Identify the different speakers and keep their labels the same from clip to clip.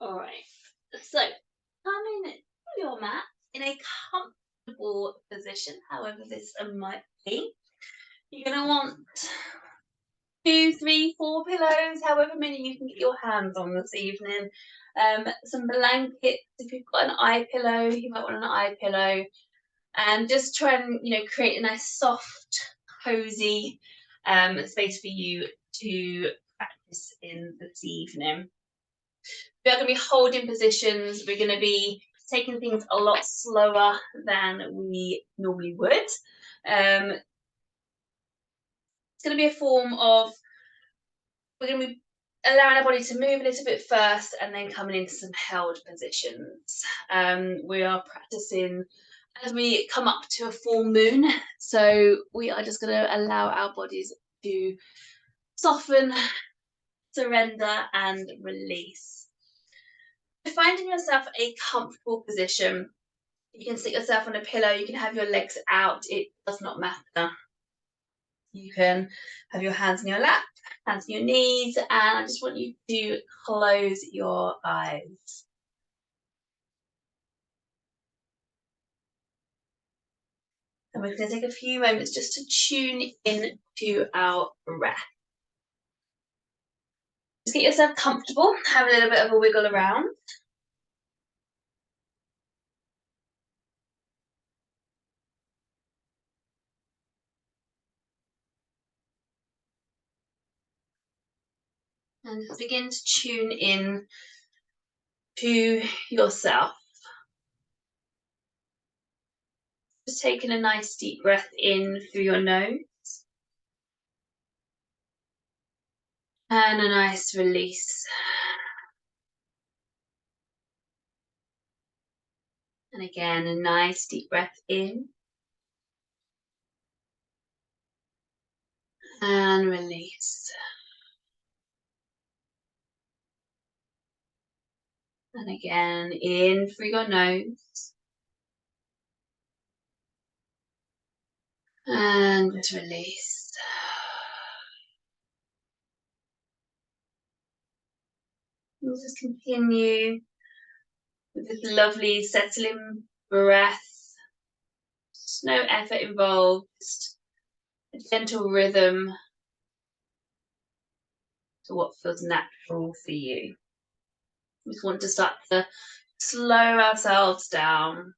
Speaker 1: All right. So, coming to your mat in a comfortable position, however this might be. You're going to want two, three, four pillows, however many you can get your hands on this evening. Some blankets. If you've got an eye pillow, you might want an eye pillow. And just try and create a nice, soft, cozy space for you to practice in this evening. We're going to be holding positions. We're going to be taking things a lot slower than we normally would. It's going to be a form of, we're going to be allowing our body to move a little bit first and then coming into some held positions. We are practicing as we come up to a full moon. So we are just going to allow our bodies to soften, surrender, and release. Finding yourself a comfortable position. You can sit yourself on a pillow, you can have your legs out, it does not matter. You can have your hands in your lap, hands on your knees, and I just want you to close your eyes. And we're going to take a few moments just to tune in to our breath. Just get yourself comfortable, have a little bit of a wiggle around. And just begin to tune in to yourself. Just taking a nice deep breath in through your nose. And a nice release. And again, a nice deep breath in. And release. And again, in through your nose. And just release. We'll just continue with this lovely settling breath. Just no effort involved, just a gentle rhythm to what feels natural for you. We just want to start to slow ourselves down.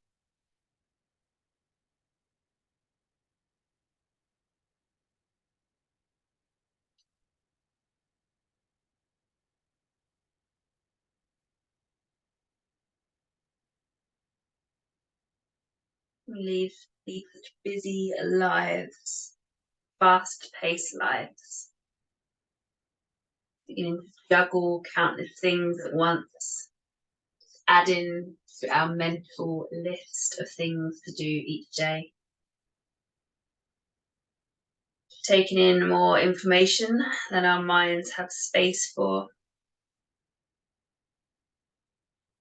Speaker 1: We leave these busy lives, fast-paced lives, beginning to juggle countless things at once, adding to our mental list of things to do each day. Taking in more information than our minds have space for.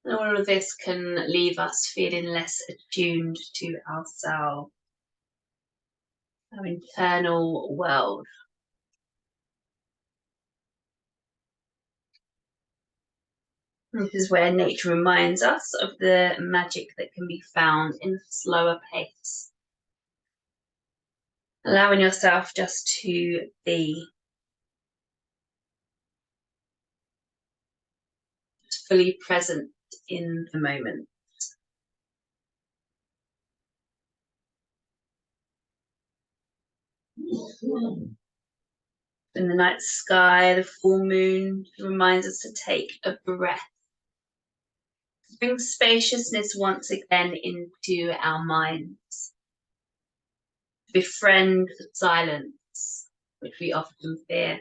Speaker 1: And all of this can leave us feeling less attuned to ourselves, our internal world. This is where nature reminds us of the magic that can be found in a slower pace. Allowing yourself just to be. Just fully present in the moment. In the night sky, the full moon reminds us to take a breath. Bring spaciousness once again into our minds. Befriend silence, which we often fear.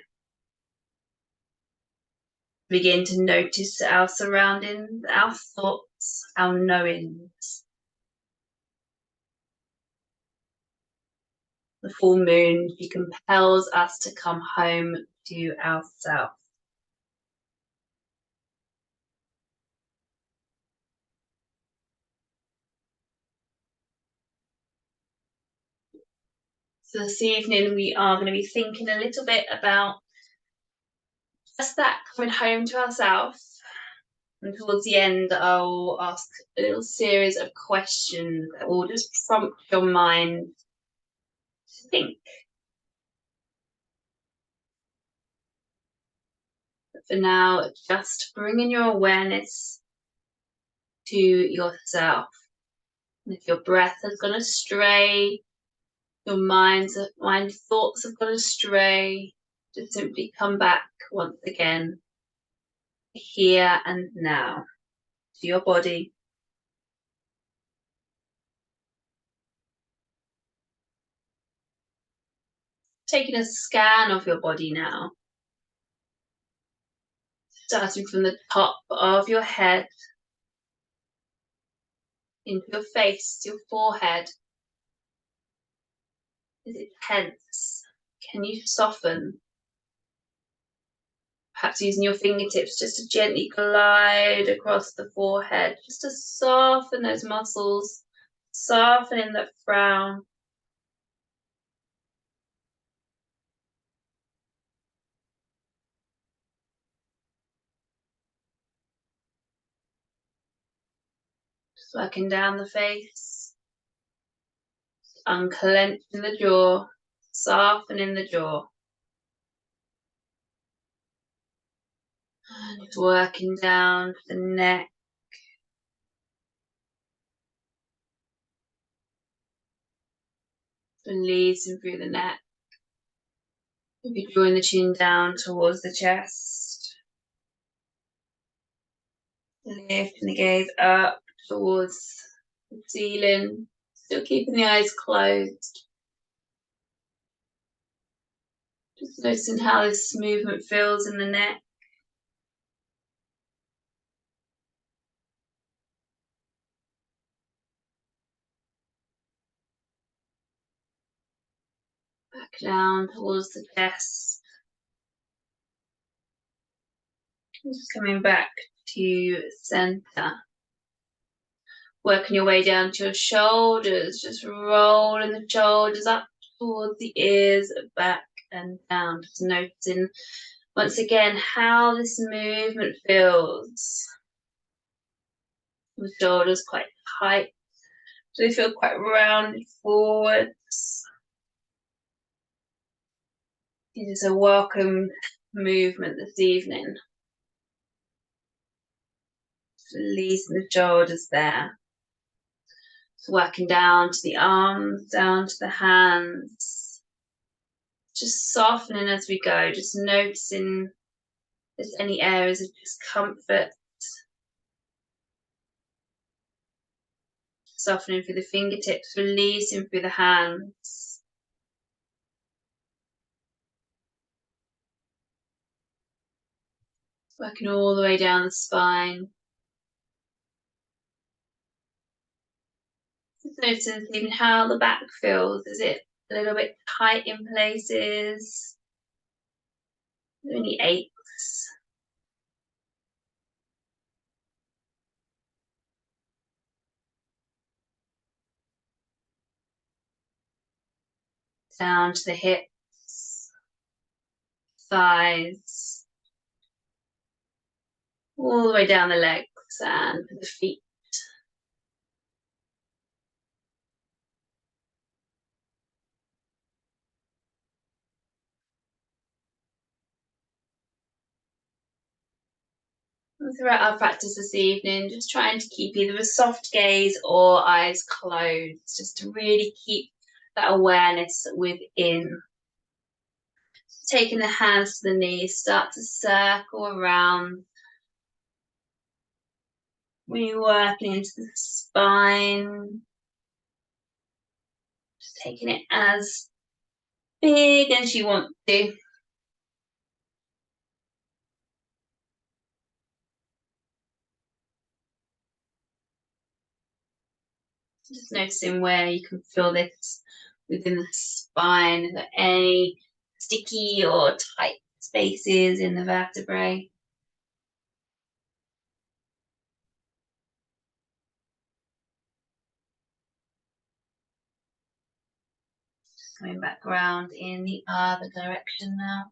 Speaker 1: Begin to notice our surroundings, our thoughts, our knowings. The full moon, she compels us to come home to ourselves. So this evening we are going to be thinking a little bit about just that, coming home to ourselves, And towards the end, I'll ask a little series of questions that will just prompt your mind to think. But for now, just bringing your awareness to yourself. And if your breath has gone astray, your mind thoughts have gone astray, just simply come back once again, here and now, to your body. Taking a scan of your body now, starting from the top of your head, into your face, your forehead. Is it tense? Can you soften? Perhaps using your fingertips just to gently glide across the forehead, just to soften those muscles, softening that frown. Just working down the face, unclenching the jaw, softening the jaw. And just working down the neck. Releasing through the neck. Maybe drawing the chin down towards the chest. Lifting the gaze up towards the ceiling. Still keeping the eyes closed. Just noticing how this movement feels in the neck. Back down towards the chest. Just coming back to center. Working your way down to your shoulders, just rolling the shoulders up towards the ears, back and down. Just noticing once again how this movement feels. The shoulders quite tight, so they feel quite rounded forwards. It is a welcome movement this evening. Releasing the shoulders there. So working down to the arms, down to the hands. Just softening as we go, just noticing if there's any areas of discomfort. Softening through the fingertips, releasing through the hands. Working all the way down the spine. Just noticing even how the back feels. Is it a little bit tight in places? Any aches? Down to the hips, thighs, all the way down the legs and the feet. And throughout our practice this evening, just trying to keep either a soft gaze or eyes closed, just to really keep that awareness within. Taking the hands to the knees, start to circle around. Really working into the spine. Just taking it as big as you want to. Just noticing where you can feel this within the spine. Is there any sticky or tight spaces in the vertebrae? Just coming back around in the other direction now.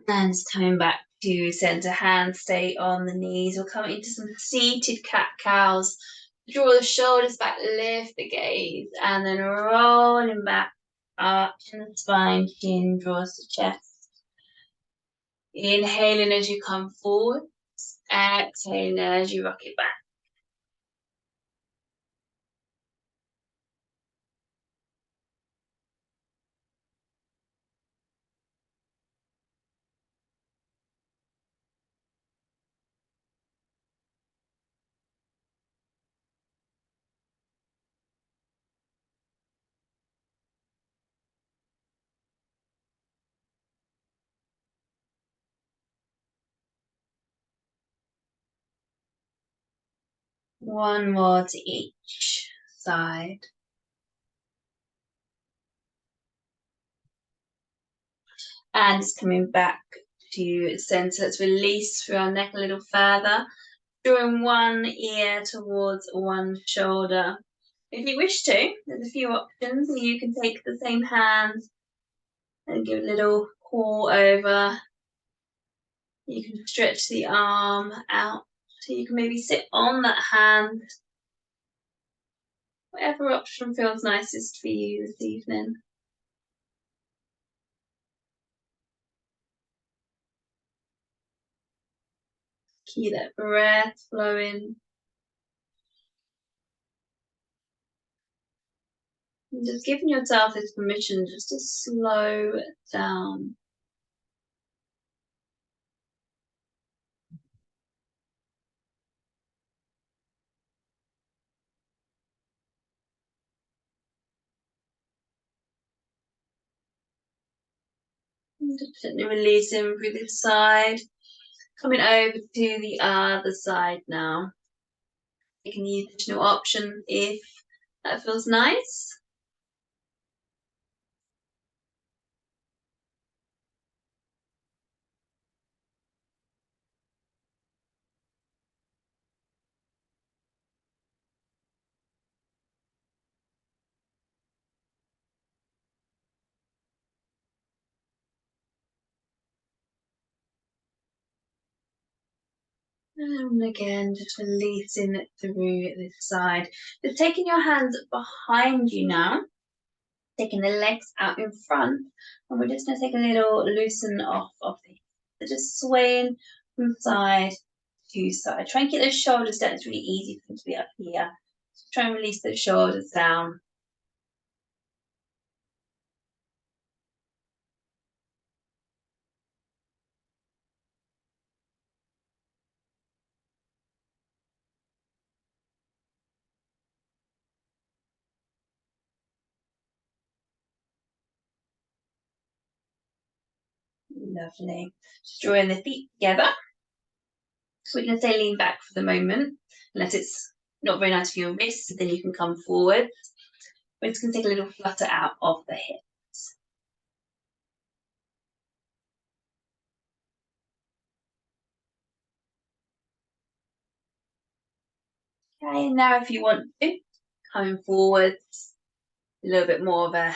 Speaker 1: And just coming back to center, hands stay on the knees. We'll come into some seated cat-cows. Draw the shoulders back, lift the gaze, and then rolling back, arching the spine, chin draws the chest. Inhaling as you come forward, exhaling as you rock it back. One more to each side. And just coming back to center. Let's release through our neck a little further. Drawing one ear towards one shoulder. If you wish to, there's a few options. You can take the same hand and give a little call over. You can stretch the arm out. So you can maybe sit on that hand. Whatever option feels nicest for you this evening. Keep that breath flowing. And just giving yourself this permission just to slow down. And just gently releasing through this side. Coming over to the other side now. You can use additional option if that feels nice. And again, just releasing it through this side. Just taking your hands behind you now, taking the legs out in front, and we're just going to take a little loosen off of the hips. So just swaying from side to side. Try and keep those shoulders down. It's really easy for them to be up here. So try and release those shoulders down. Lovely. Just drawing the feet together. So we're going to say lean back for the moment, unless it's not very nice for your wrists, then you can come forward. We're just going to take a little flutter out of the hips. Okay, now if you want to, coming forwards, a little bit more of a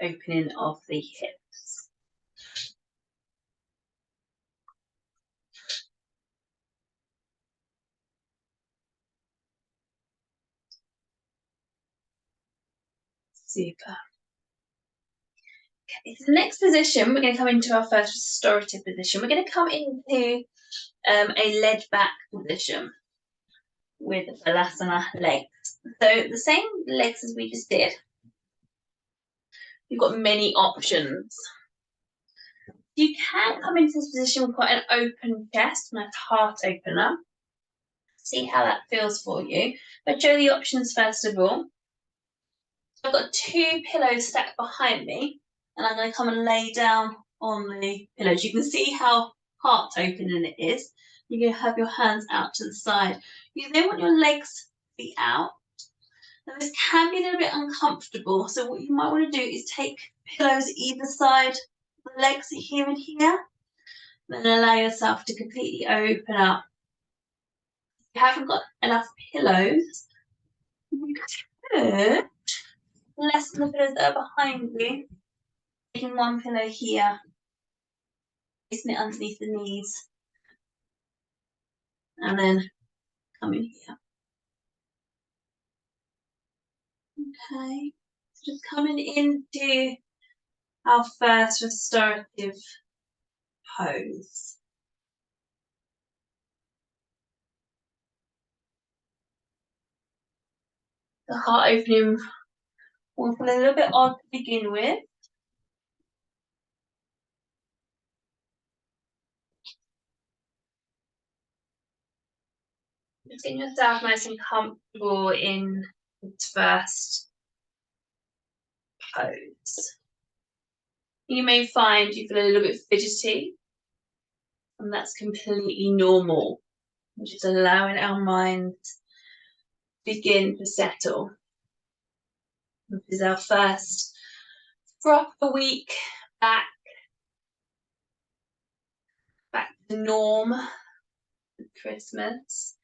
Speaker 1: opening of the hips. Super. Okay, so the next position, we're going to come into our first restorative position. We're going to come into a lead back position with Balasana legs. So the same legs as we just did. You've got many options. You can come into this position with quite an open chest, a nice heart opener. See how that feels for you. But show the options first of all. I've got two pillows stacked behind me, and I'm going to come and lay down on the pillows. You can see how heart opening it is. You're going to have your hands out to the side. You then want your legs to be out. Now this can be a little bit uncomfortable, so what you might want to do is take pillows either side, the legs here and here, then allow yourself to completely open up. If you haven't got enough pillows, you could lessen the pillows that are behind you, taking one pillow here placing it underneath the knees. And then come in here. Okay, so just coming into our first restorative pose. The heart opening will feel a little bit odd to begin with. Just getting yourself nice and comfortable in its first pose. You may find you feel a little bit fidgety, and that's completely normal. We're just allowing our mind to begin to settle. This is our first proper week back to norm with Christmas.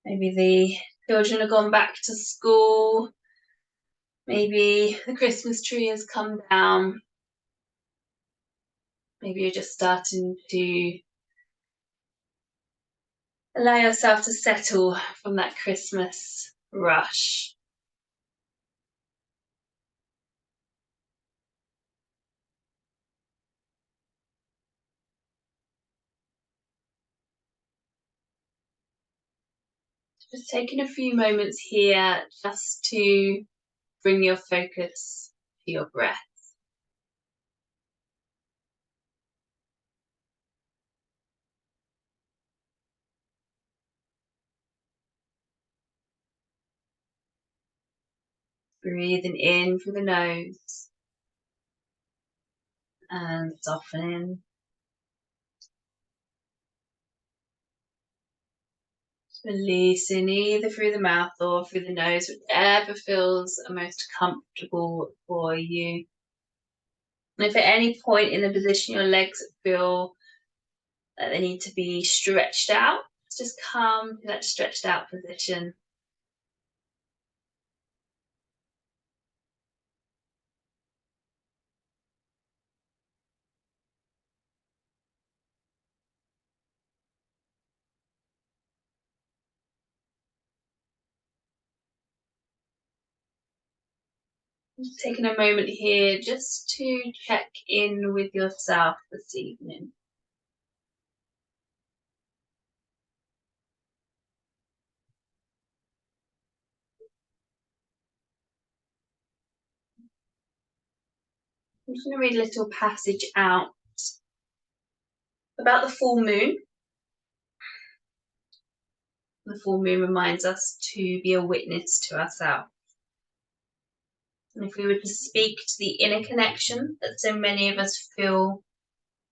Speaker 1: Maybe the children have gone back to school. Maybe the Christmas tree has come down. Maybe you're just starting to allow yourself to settle from that Christmas rush. Just taking a few moments here just to bring your focus to your breath. Breathing in through the nose and softening. Releasing either through the mouth or through the nose, whichever feels most comfortable for you. And if at any point in the position your legs feel that they need to be stretched out, just come to that stretched out position. Just taking a moment here just to check in with yourself this evening. I'm just going to read a little passage out about the full moon. The full moon reminds us to be a witness to ourselves. And if we were to speak to the inner connection that so many of us feel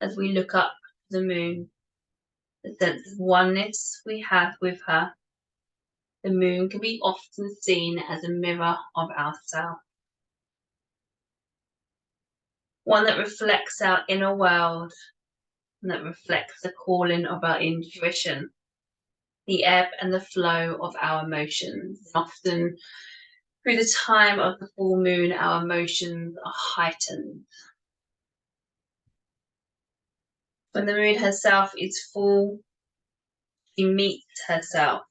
Speaker 1: as we look up to the moon, the sense of oneness we have with her, the moon can be often seen as a mirror of ourselves. One that reflects our inner world and that reflects the calling of our intuition, the ebb and the flow of our emotions. Often through the time of the full moon, our emotions are heightened. When the moon herself is full, she meets herself.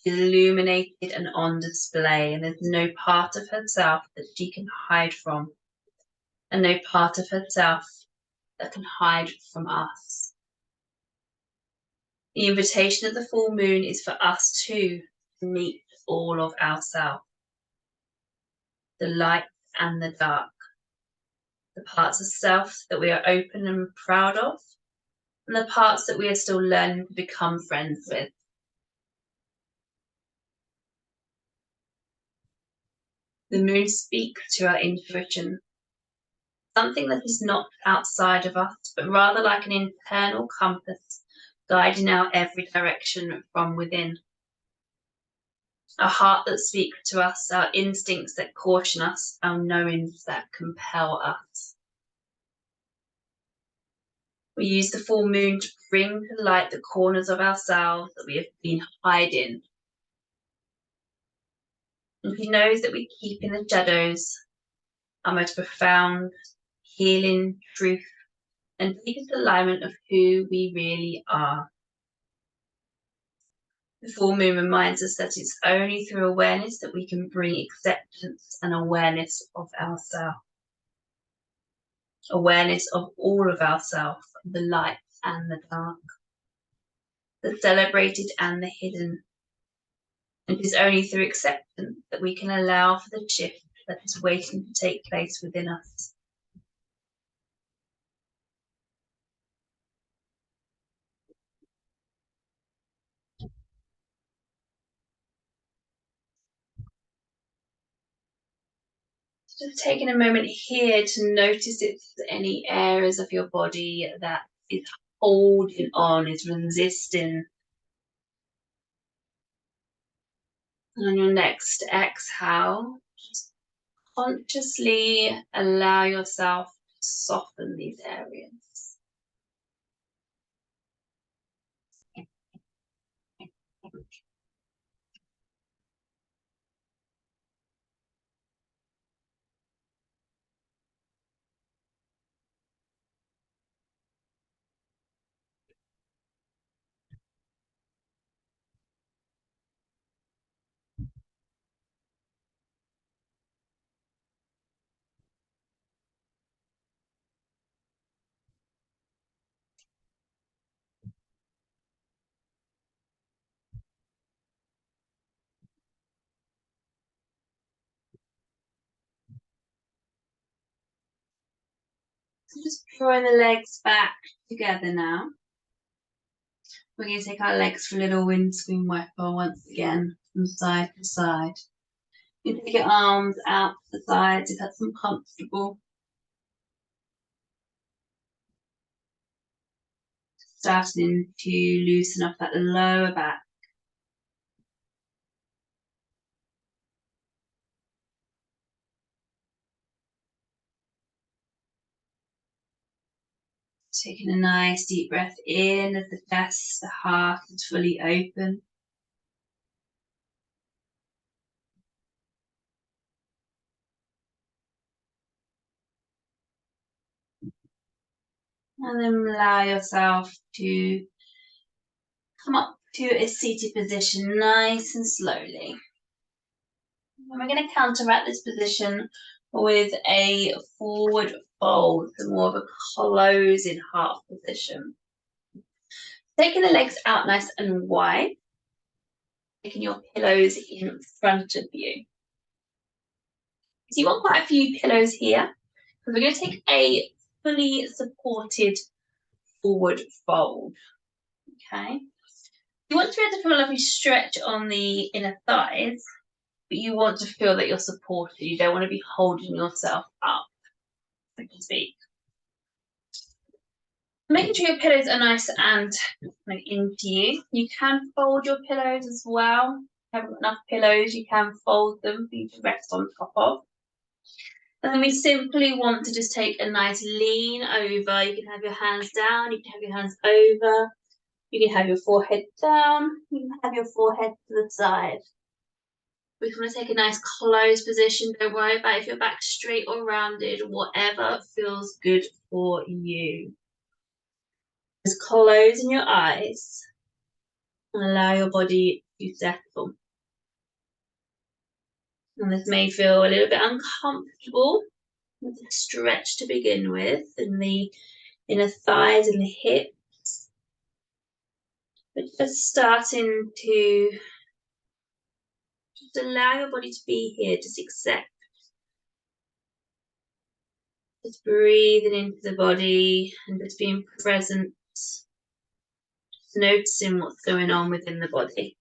Speaker 1: She's illuminated and on display, and there's no part of herself that she can hide from, and no part of herself that can hide from us. The invitation of the full moon is for us too to meet all of ourselves, the light and the dark, the parts of self that we are open and proud of, and the parts that we are still learning to become friends with. The moon speaks to our intuition, something that is not outside of us, but rather like an internal compass guiding our every direction from within. A heart that speaks to us, our instincts that caution us, our knowings that compel us. We use the full moon to bring to light the corners of ourselves that we have been hiding. And he knows that we keep in the shadows our most profound healing truth and deepest alignment of who we really are. The full moon reminds us that it's only through awareness that we can bring acceptance and awareness of ourselves. Awareness of all of ourselves, the light and the dark, the celebrated and the hidden. And it is only through acceptance that we can allow for the shift that is waiting to take place within us. Just taking a moment here to notice if there's any areas of your body that is holding on, is resisting. And on your next exhale, just consciously allow yourself to soften these areas. So just drawing the legs back together now. We're going to take our legs for a little windscreen wiper once again, from side to side. You take your arms out to the sides if that's uncomfortable. Starting to loosen up that lower back. Taking a nice deep breath in as the chest, the heart is fully open. And then allow yourself to come up to a seated position nice and slowly. And we're going to counteract this position with a forward fold, so more of a closing half position. Taking the legs out nice and wide, taking your pillows in front of you. So you want quite a few pillows here, because we're going to take a fully supported forward fold. Okay. You want to be able to feel a lovely stretch on the inner thighs, but you want to feel that you're supported. You don't want to be holding yourself up, so to speak. Making sure your pillows are nice and into you. You can fold your pillows as well. If you haven't got enough pillows, you can fold them for you to rest on top of. And then we simply want to just take a nice lean over. You can have your hands down, you can have your hands over, you can have your forehead down, you can have your forehead to the side. We just want to take a nice closed position. Don't worry about if your back's straight or rounded, whatever feels good for you. Just closing your eyes and allow your body to settle. And this may feel a little bit uncomfortable with the stretch to begin with in the inner thighs and the hips. But just starting to just allow your body to be here, just accept. Just breathing into the body and just being present. Just noticing what's going on within the body.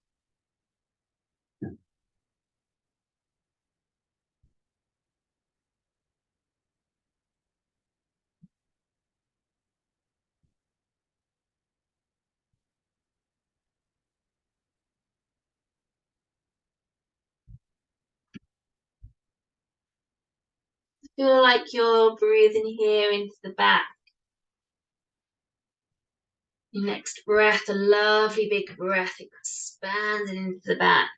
Speaker 1: Feel like you're breathing here into the back. Your next breath, a lovely big breath, expanding into the back.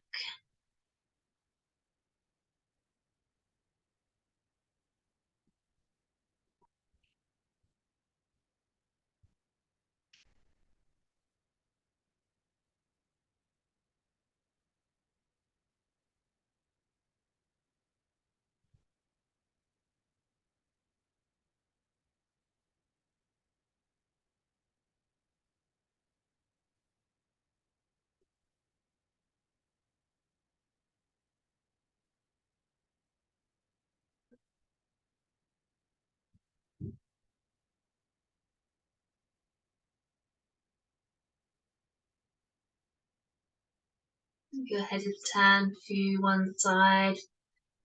Speaker 1: Your head is turned to one side.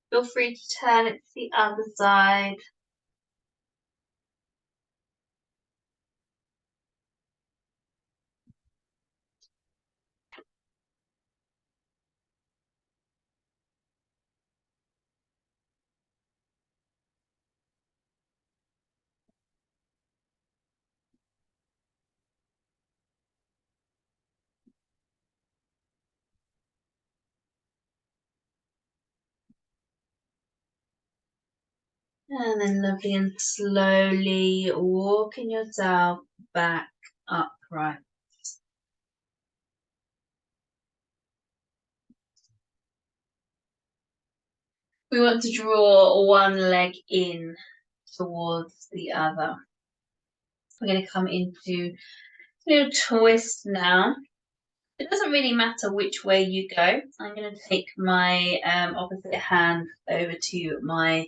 Speaker 1: Feel free to turn it to the other side. And then lovely and slowly walking yourself back upright. We want to draw one leg in towards the other. We're going to come into a little twist now. It doesn't really matter which way you go. I'm going to take my opposite hand over to my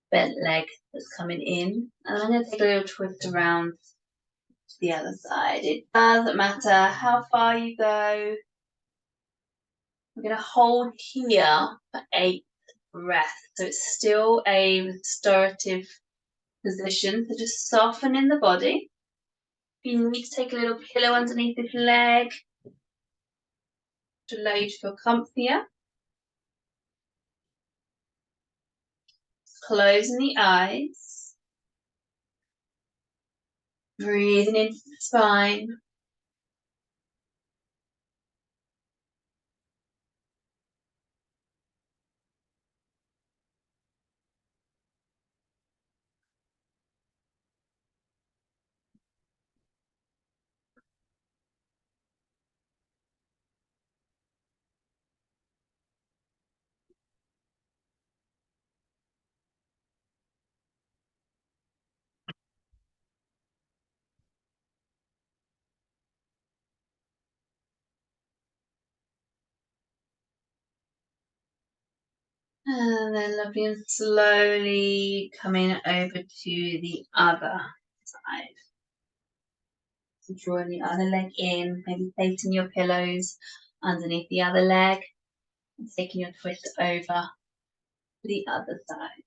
Speaker 1: bent leg that's coming in. And I'm going to take a little twist around to the other side. It doesn't matter how far you go. We're going to hold here for 8 breaths. So it's still a restorative position. So just soften in the body. If you need to take a little pillow underneath this leg to allow you to feel comfier. Closing the eyes. Breathing into the spine. And then lovely and slowly coming over to the other side. So drawing the other leg in, maybe placing your pillows underneath the other leg and taking your twist over to the other side.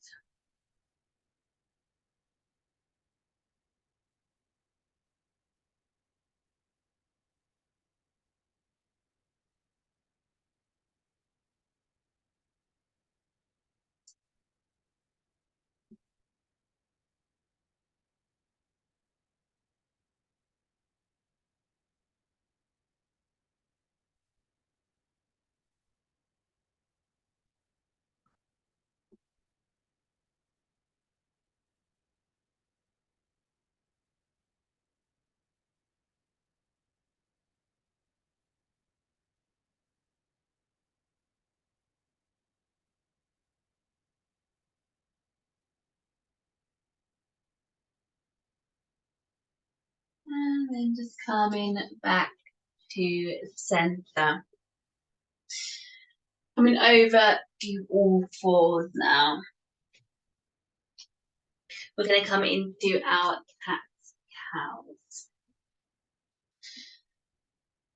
Speaker 1: And then just coming back to center. Coming over to all fours now. We're going to come into our cat's cows.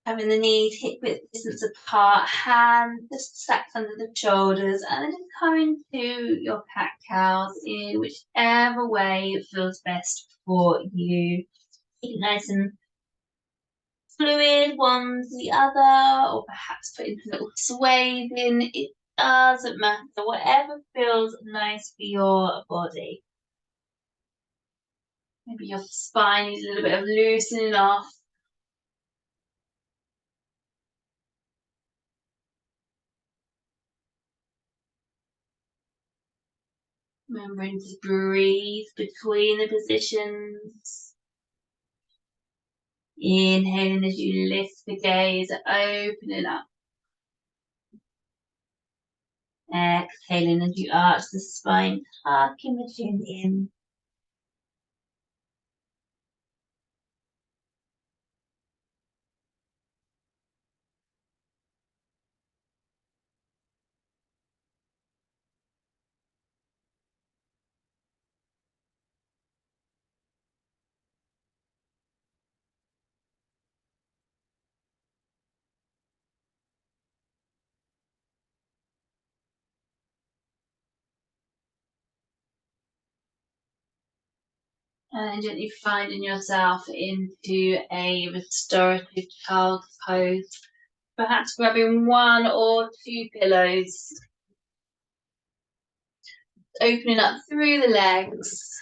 Speaker 1: Having the knees hip width distance apart, hands just stacked under the shoulders, and then just coming to your cat cows in whichever way feels best for you. Keep it nice and fluid, one to the other, or perhaps put in some little sways in. It doesn't matter, whatever feels nice for your body. Maybe your spine needs a little bit of loosening off. Remembering to breathe between the positions. Inhaling as you lift the gaze, open it up. Exhaling as you arch the spine, tucking the chin in. And gently finding yourself into a restorative child's pose. Perhaps grabbing 1 or 2 pillows. Opening up through the legs.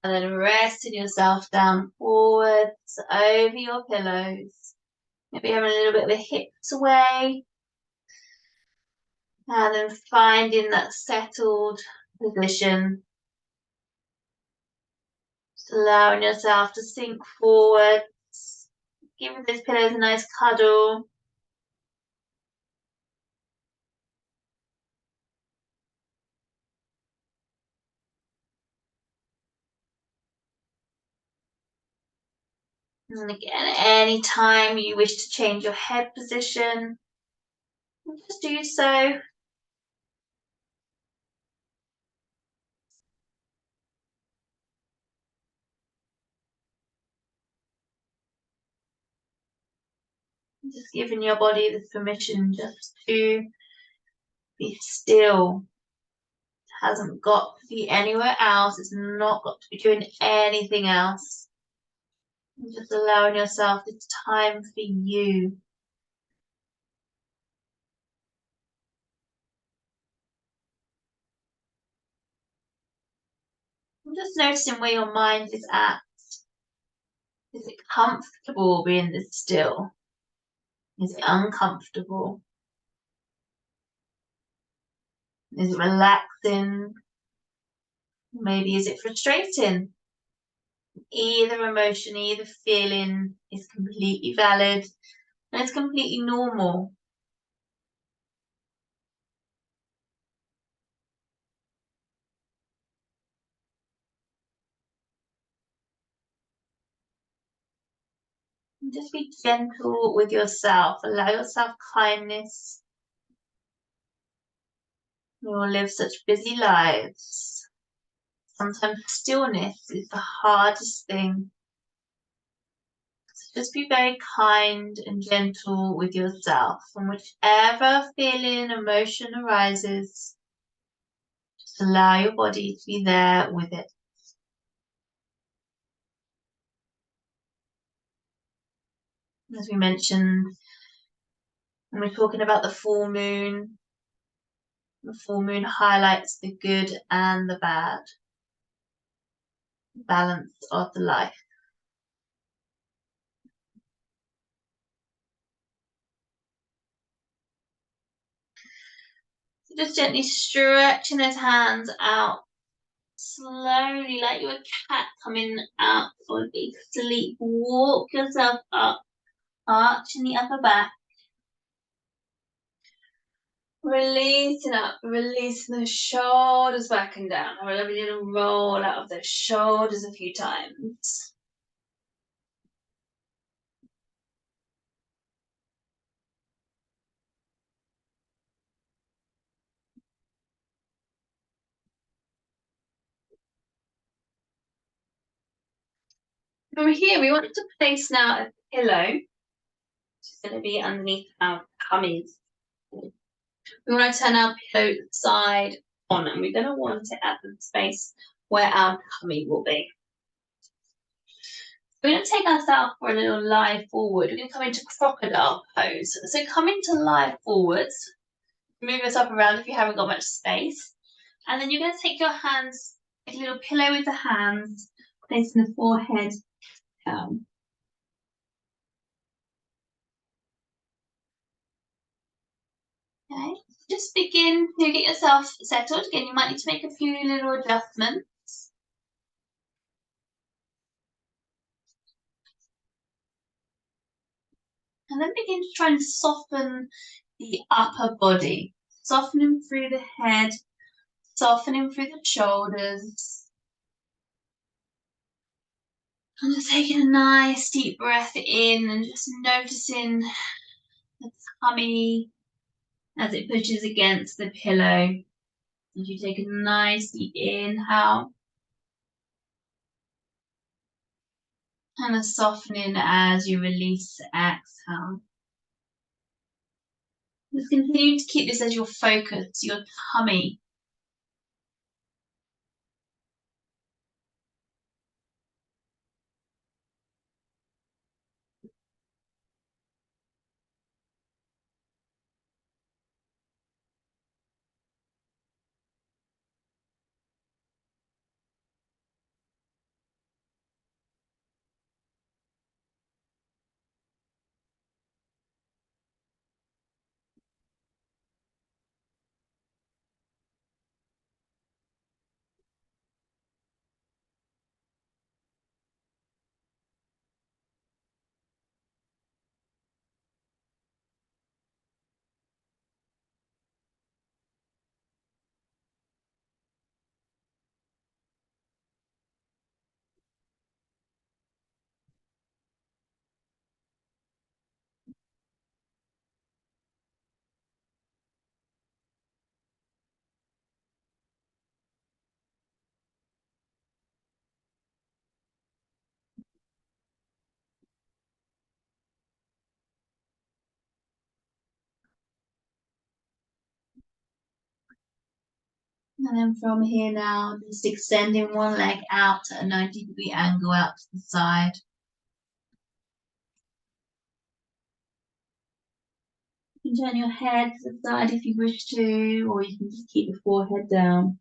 Speaker 1: And then resting yourself down forwards over your pillows. Maybe having a little bit of a hip sway. And then finding that settled position. Just allowing yourself to sink forwards. Giving those pillows a nice cuddle. And again, anytime you wish to change your head position, just do so. Just giving your body the permission just to be still. It hasn't got to be anywhere else. It's not got to be doing anything else. Just allowing yourself this time for you. I'm just noticing where your mind is at. Is it comfortable being this still? Is it uncomfortable? Is it relaxing? Maybe is it frustrating? Either emotion, either feeling is completely valid and it's completely normal. And just be gentle with yourself. Allow yourself kindness. We all live such busy lives. Sometimes stillness is the hardest thing. So just be very kind and gentle with yourself. And whichever feeling, emotion arises, just allow your body to be there with it. As we mentioned, when we're talking about the full moon highlights the good and the bad, the balance of the life. So just gently stretching those hands out, slowly, like you're a cat coming out of a big sleep. Walk yourself up, arching the upper back. Releasing up, releasing the shoulders back and down. Have a lovely little roll out of the shoulders a few times. From here, we want to place now a pillow, which is going to be underneath our tummies. We want to turn our pillow side on, and we're going to want it at the space where our tummy will be. We're going to take ourselves for a little lie forward. We're going to come into crocodile pose. So come into lie forwards. Move yourself around if you haven't got much space. And then you're going to take your hands, make a little pillow with the hands, placing the forehead down. Okay, just begin to get yourself settled. Again, you might need to make a few little adjustments. And then begin to try and soften the upper body. Softening through the head, softening through the shoulders. And just taking a nice deep breath in and just noticing the tummy as it pushes against the pillow. As you take a nice deep inhale. And a softening as you release, exhale. Just continue to keep this as your focus, your tummy. And then from here now, just extending one leg out at a 90-degree angle out to the side. You can turn your head to the side if you wish to, or you can just keep the forehead down.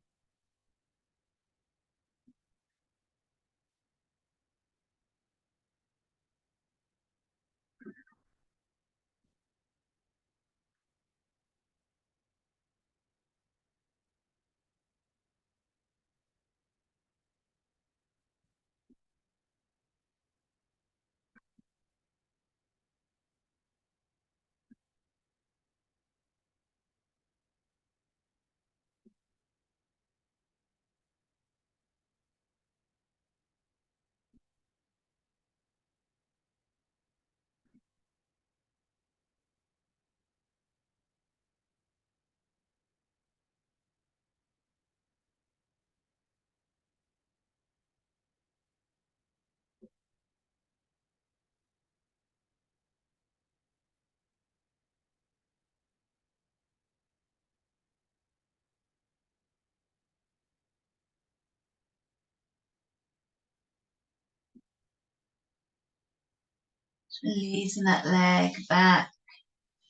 Speaker 1: Releasing that leg back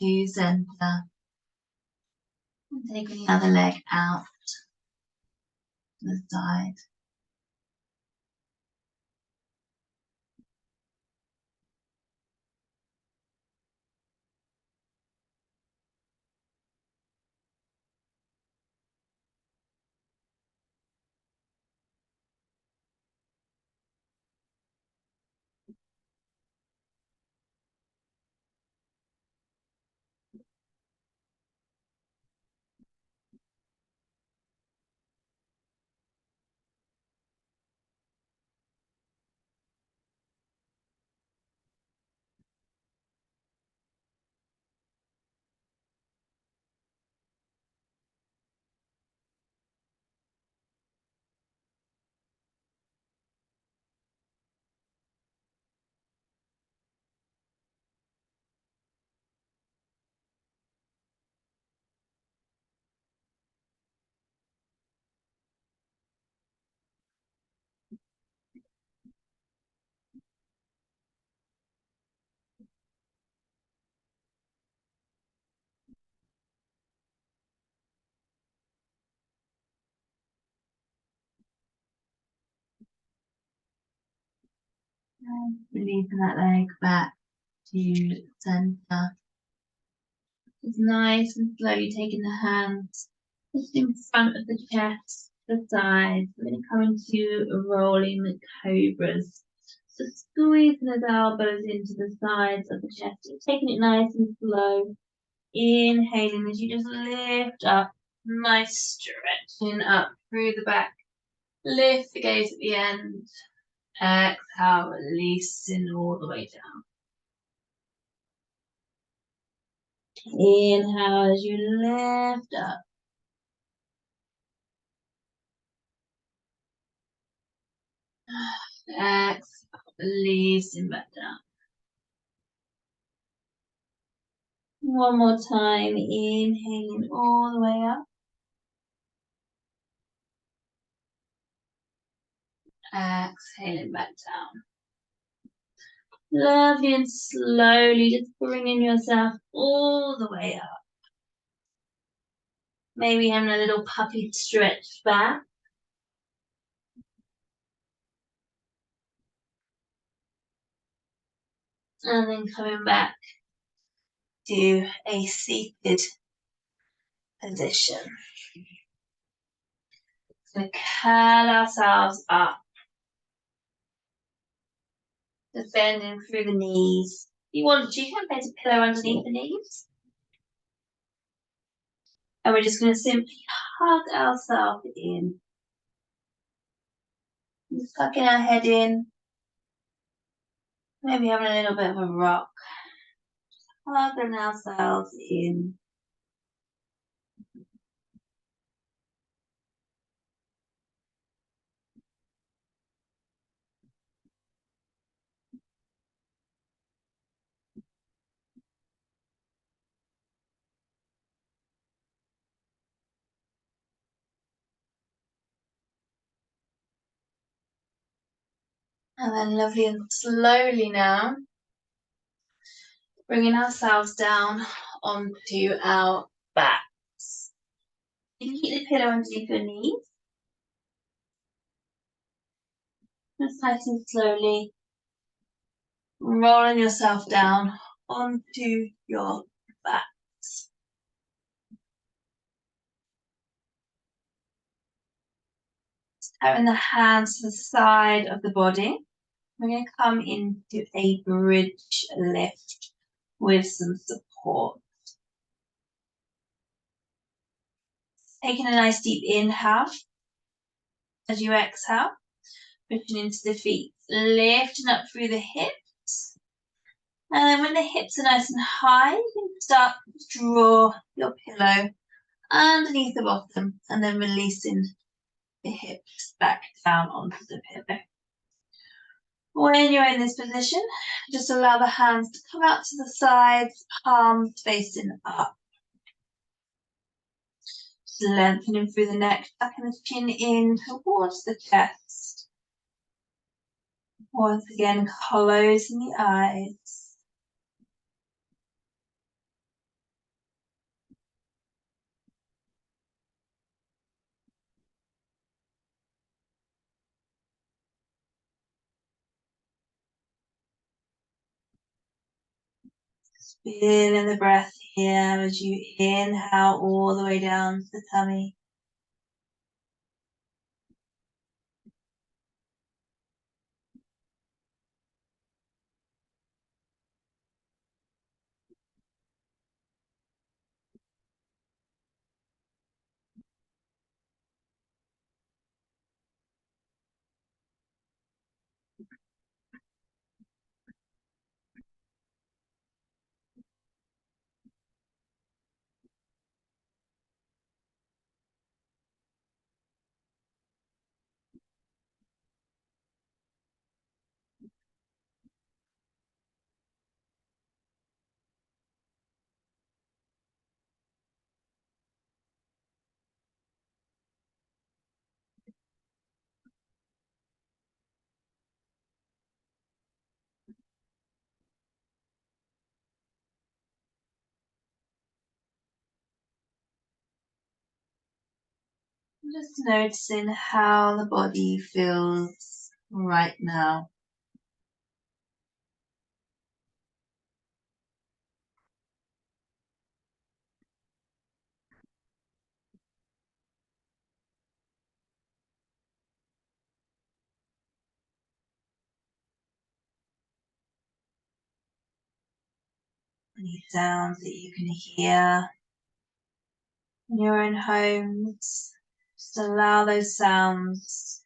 Speaker 1: to center. And taking the other leg out to the side. And releasing that leg back to center. Just nice and slowly taking the hands just in front of the chest, the sides. We're going to come into rolling cobras. So squeezing those elbows into the sides of the chest, taking it nice and slow. Inhaling as you just lift up, nice stretching up through the back. Lift the gaze at the end. Exhale, releasing all the way down. Inhale as you lift up. Exhale, releasing back down. One more time, inhaling all the way up. Exhaling back down. Lovely and slowly, just bringing yourself all the way up. Maybe having a little puppy stretch back. And then coming back to a seated position. So curl ourselves up. Just bending through the knees. If you want to, you can place a pillow underneath the knees. And we're just going to simply hug ourselves in. Just tucking our head in. Maybe having a little bit of a rock. Hugging ourselves in. And then lovely and slowly now, bringing ourselves down onto our backs. You can keep the pillow underneath your knees. Just nice and slowly rolling yourself down onto your backs. Having the hands to the side of the body. We're going to come into a bridge lift with some support. Taking a nice deep inhale as you exhale, pushing into the feet, lifting up through the hips. And then when the hips are nice and high, you can start to draw your pillow underneath the bottom and then releasing the hips back down onto the pillow. When you're in this position, just allow the hands to come out to the sides, palms facing up. Lengthening through the neck, tucking the chin in towards the chest. Once again, closing the eyes. Feeling the breath here as you inhale all the way down to the tummy. Just noticing how the body feels right now. Any sounds that you can hear in your own homes. Just allow those sounds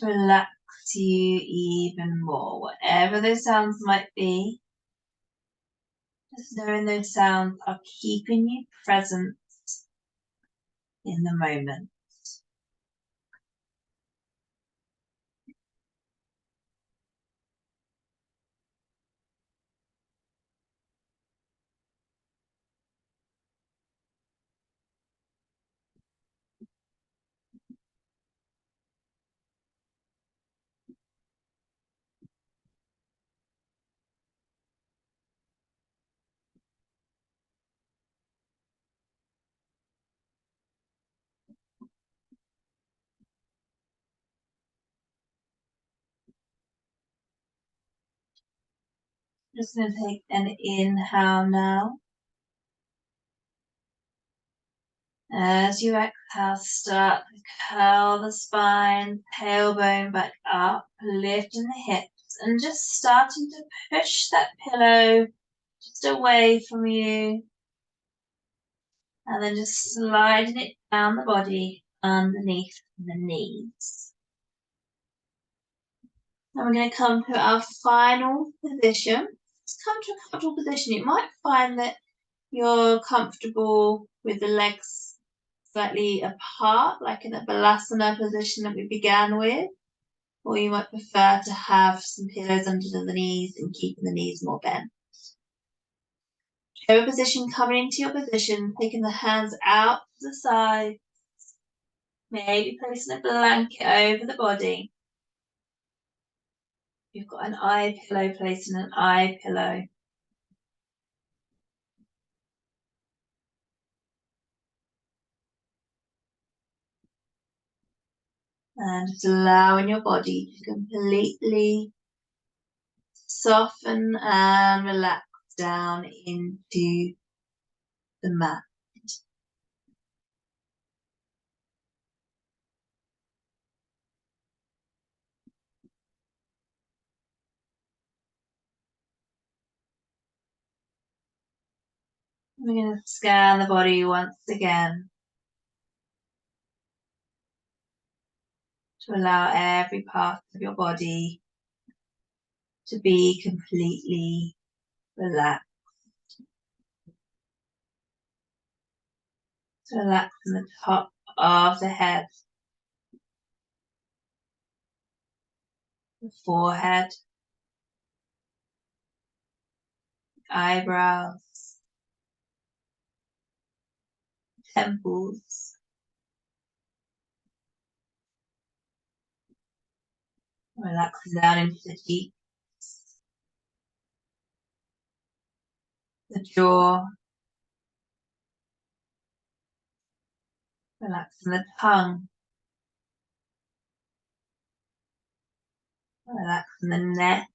Speaker 1: to relax you even more, whatever those sounds might be. Just knowing those sounds are keeping you present in the moment. Just going to take an inhale now. As you exhale, start to curl the spine, tailbone back up, lifting the hips, and just starting to push that pillow just away from you. And then just sliding it down the body underneath the knees. And we're going to come to our final position. Just come to a comfortable position. You might find that you're comfortable with the legs slightly apart, like in the Balasana position that we began with, or you might prefer to have some pillows under the knees and keeping the knees more bent. Whichever position, coming into your position, taking the hands out to the side, maybe placing a blanket over the body. You've got an eye pillow, placing an eye pillow. And just allowing your body to completely soften and relax down into the mat. We're going to scan the body once again to allow every part of your body to be completely relaxed. So relax in the top of the head, the forehead, eyebrows, temples, relaxing down into the cheeks, the jaw, relaxing the tongue, relaxing the neck,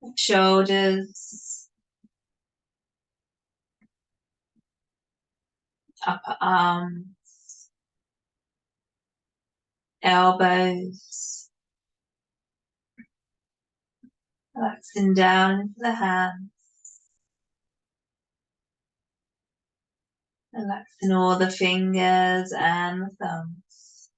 Speaker 1: the shoulders, upper arms, elbows, relaxing down into the hands, relaxing all the fingers and the thumbs.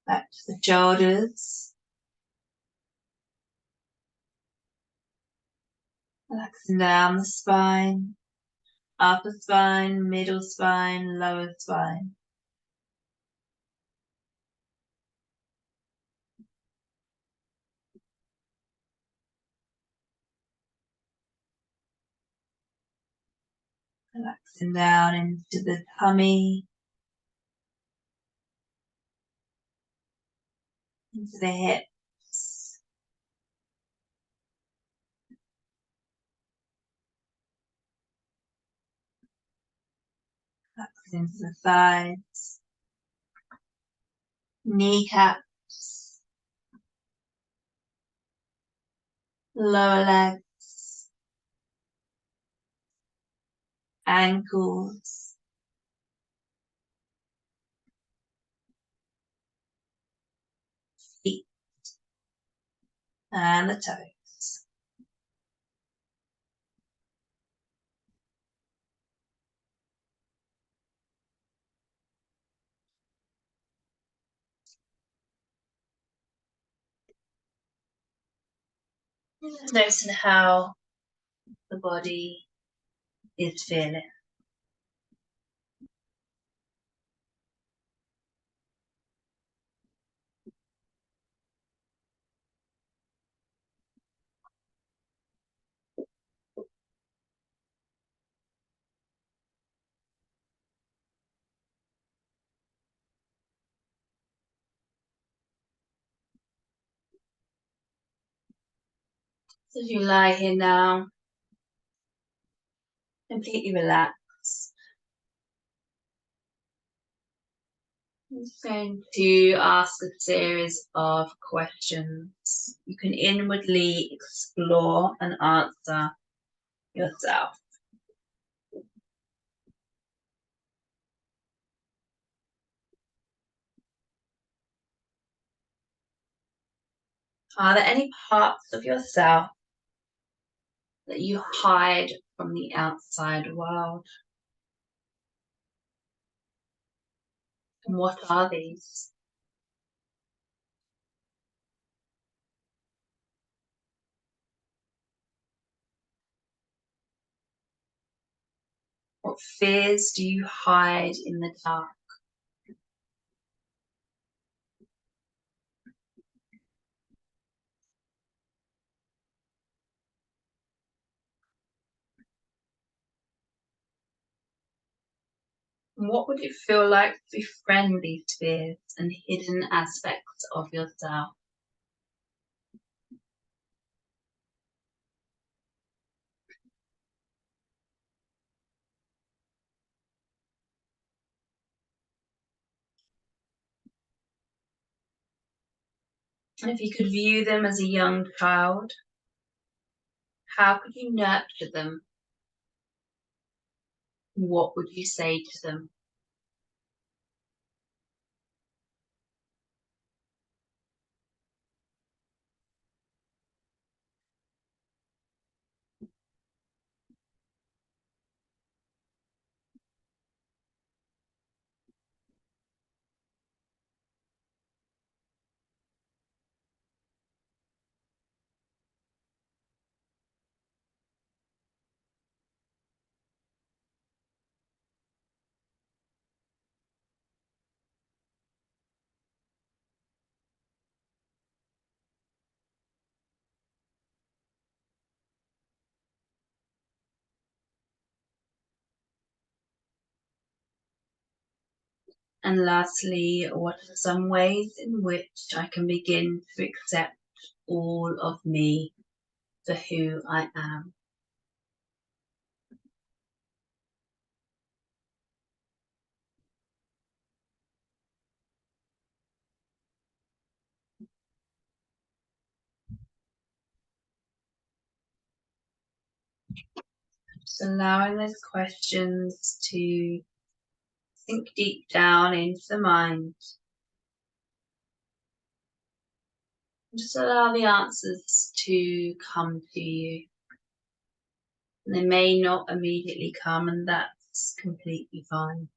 Speaker 1: Back to the shoulders, relaxing down the spine, upper spine, middle spine, lower spine. Relaxing down into the tummy, into the hips, relaxing into the thighs, kneecaps, lower legs, ankles, feet, and the toes. Just noticing how the body is feeling. So as you lie here now, completely relaxed, I'm just going to ask a series of questions. You can inwardly explore and answer yourself. Are there any parts of yourself that you hide from the outside world? And what are these? What fears do you hide in the dark? What would it feel like to be friendly to fears and hidden aspects of yourself? And if you could view them as a young child, how could you nurture them? What would you say to them? And lastly, what are some ways in which I can begin to accept all of me for who I am? Just allowing those questions to sink deep down into the mind. Just allow the answers to come to you. And they may not immediately come, and that's completely fine.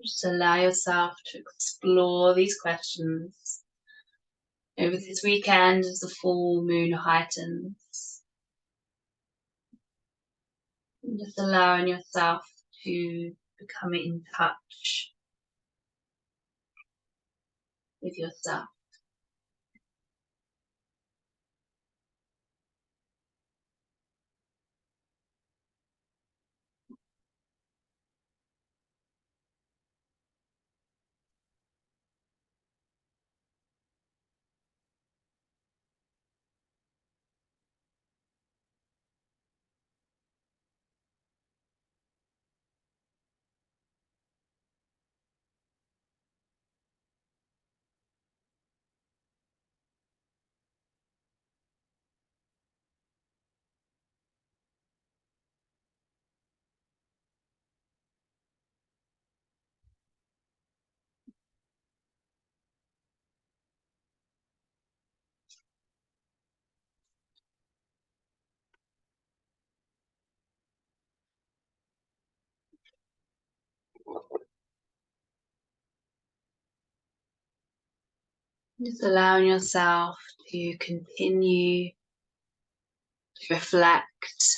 Speaker 1: Just allow yourself to explore these questions over this weekend as the full moon heightens. And just allowing yourself to become in touch with yourself. Just allowing yourself to continue to reflect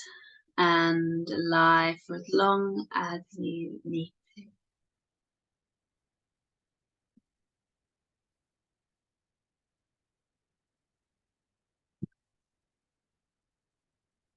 Speaker 1: and lie for as long as you need